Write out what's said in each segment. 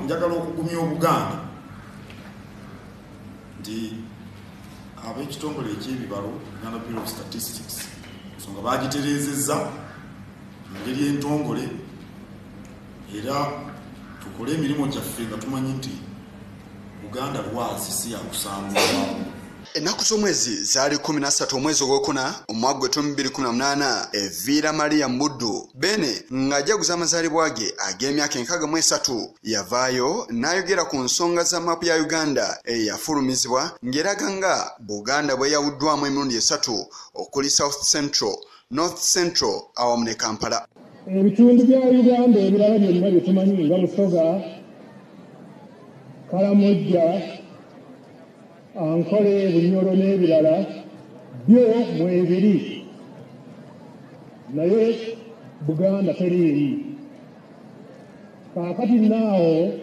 njagala okugumya Obuganda nti ab'ekitongole eky'ebibalo Uganda Bureau of Statistics nsonga bagitereezezza mu ngeri entongole era tukole emirimu gyaffe nga tumanyi nti Uganda lwazi si yakusambulwamu. Ennaku z'omwezi zaali 13 omwezi ogwokuna omwaka 2018 Evira Maria Mbuddu Bene ng'ajaguza amazaalibwa ge ag'emyaka 63 yavaayo n'ayogera ku nsonga za maapu ya Uganda eyafulumizibwa ng'eraga nga Buganda bwe yawuddwamu emirundi 3 okuli South Central, North Central awamu ne Kampala. Ebitundu bya Uganda ebirala byonna bye tumanyi nga Busoga, Kalamojja, Ankole, Bunyoro n'ebirala byo mwebiri naye Buganda teriiri. Kaakati naawo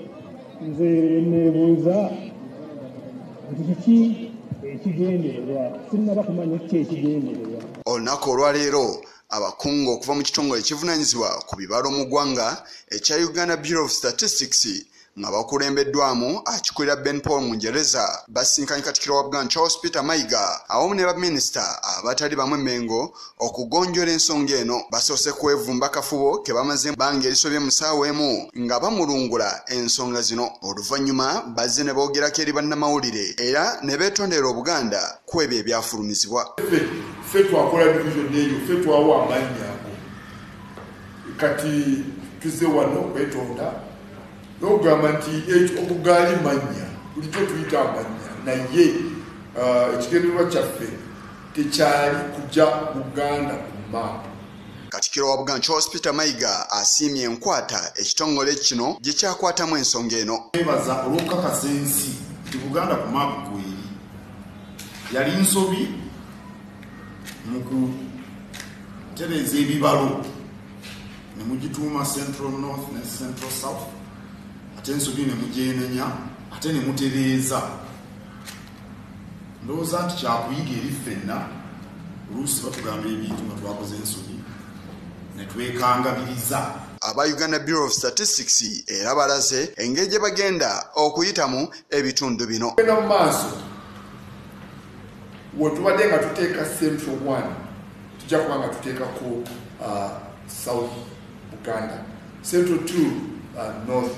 nze neebuuza nti kiki ekigendererwa, sinnaba kumanya kiki ekigendererwa. Olunaku olwaleero abakungu okuva mu kitongole ekivunaanyizibwa ku bibalo mu ggwanga ekya Uganda Bureau of Statistics nga bakulembeddwamu akikulira Ben Paul Mungereza basinkanye Katikkiro wa Buganda Charles Peter Mayiga awamu ne baminisita abatali bamu Mengo okugonjola ensonga eno. Basoose kwevumba kafubo ke bamaze ebbanga erisobye mu ssaawa emu nga bamulungula ensonga zino. Oluvannyuma bazze ne boogerako eri bannamawulire era ne beetondera Obuganda ku ebyo ebyafulumizibwa. Ffe twakola division eyo, ffe twawa amannya ago kati tuzze wano okwetonda n'ogamba nti ekyo obugaali mannya bulijjo tuyita amannya naye ekigendererwa kyaffe tekyali kujja Buganda ku maapu. Katikkiro wa Buganda Charles Peter Mayiga asiimye enkwata ekitongole kino gye kyakwatamu ensonga eno. Neebaza olw'okukakasa ensi nti Buganda ku maapu kweri yali nsobi mu kutereeza ebibalo ne mugituuma Central North ne Central South, ate ensobi ne mugyenenya ate ne mutereeza. Ndowooza nti kyakuyiga eri ffenna oluusi batugamba ebintu nga twakoze ensobi ne twekangabiriza. Aba Uganda Bureau of Statistics era balaze engeri gye bagenda okuyitamu ebitundu bino. Genda mu maaso wetubadde nga tuteeka Central 1 tujja kuba nga tuteekako South Buganda, Central 2 North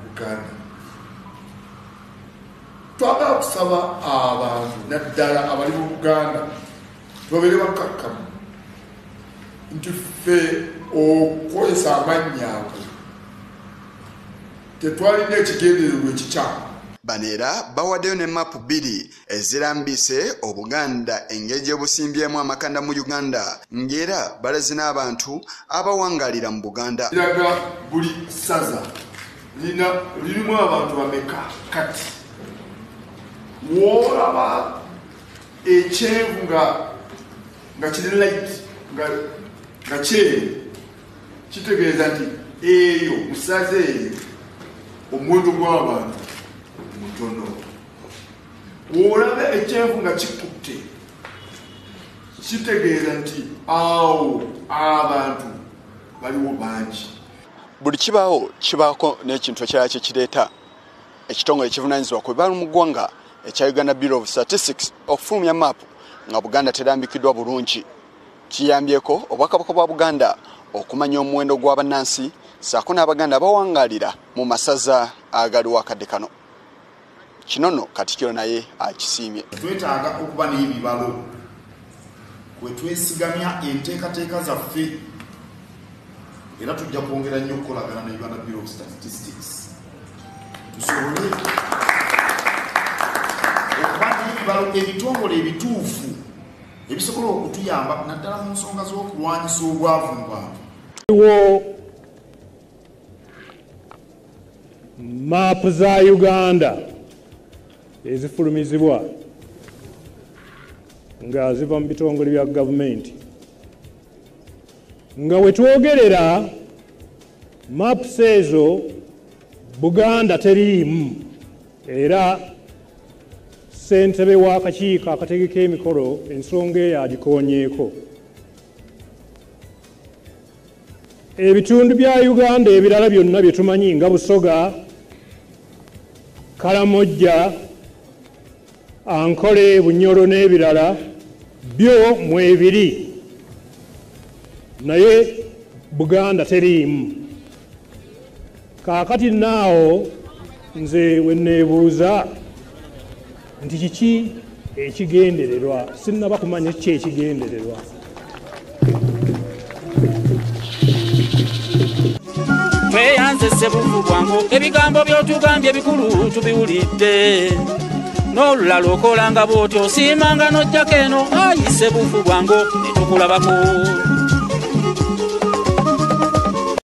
Buganda. Twagala kusaba abantu naddala abali mu Buganda tubabeere bakkakkamu nti ffe okukozesa amannya ago tetwalina ekigendererwa ekikyamu. Bano era bawaddeyo ne maapu 2 ezirambise Obuganda engeri gye busimbyemu amakanda mu Uganda ng'era balaze n'abantu abawangaalira mu Buganda. Kiraga buli ssaza lirimu abantu bameka kati w'olaba ekyenvu nga kiri light nga kyeru kitegeeza nti eyo mu ssaza eyo omuwendo gw'abantu mutono. W'olaba ekyenvu nga kikutte kitegeeza nti awo abantu baliwo bangi. Buli kibaako n'ekintu ekirala kye kireeta ekitongole ekivunaanyizibwa ku bibalo mu ggwanga ekya Uganda Bureau of Statistics okufulumya maapu nga Buganda terambikiddwa bulungi. Kiyambyeko Obwakabaka bwa Buganda okumanya omuwendo gw'abannansi ssaako n'Abaganda abawangaalira mu masaza agaliwo akadde kano. Kino nno Katikkiro naye akisiimye. Twetaaga okuba n'ebibalo kwe twesigamya enteekateeka zaffe era tujja kwongera nnyo okukolagana ne Uganda Bureau of Statistics tusobole okuba n'ebibalo ebitongole ebituufu ebisobola okutuyamba naddala mu nsonga z'okulwanyisa obwavu mu bantu. Maapu za Uganda ezifulumizibwa nga ziva mu bitongole bya gavumenti nga wetwogerera maps ezo Buganda teriimu era ssentebe w'akakiiko akategeka emikolo ensonga eyo agikonyeeko. Ebitundu bya Uganda ebirala byonna bye tumanyi nga Busoga, Kalamojja, Ankole, Bunyoro n'ebirala byo mwebiri naye Buganda teriimu. Kaakati naawo nze wenneebuuza nti kiki ekigendererwa, sinnaba kumanya kiki ekigendererwa. Tweyanze Ssebufu bwangu ebigambo by'otugambye bikulu tubiwulidde n'olulala okolanga bw'otyo osiimanga n'ojjako eno ayi Ssebufu bwangu ne tukulabako.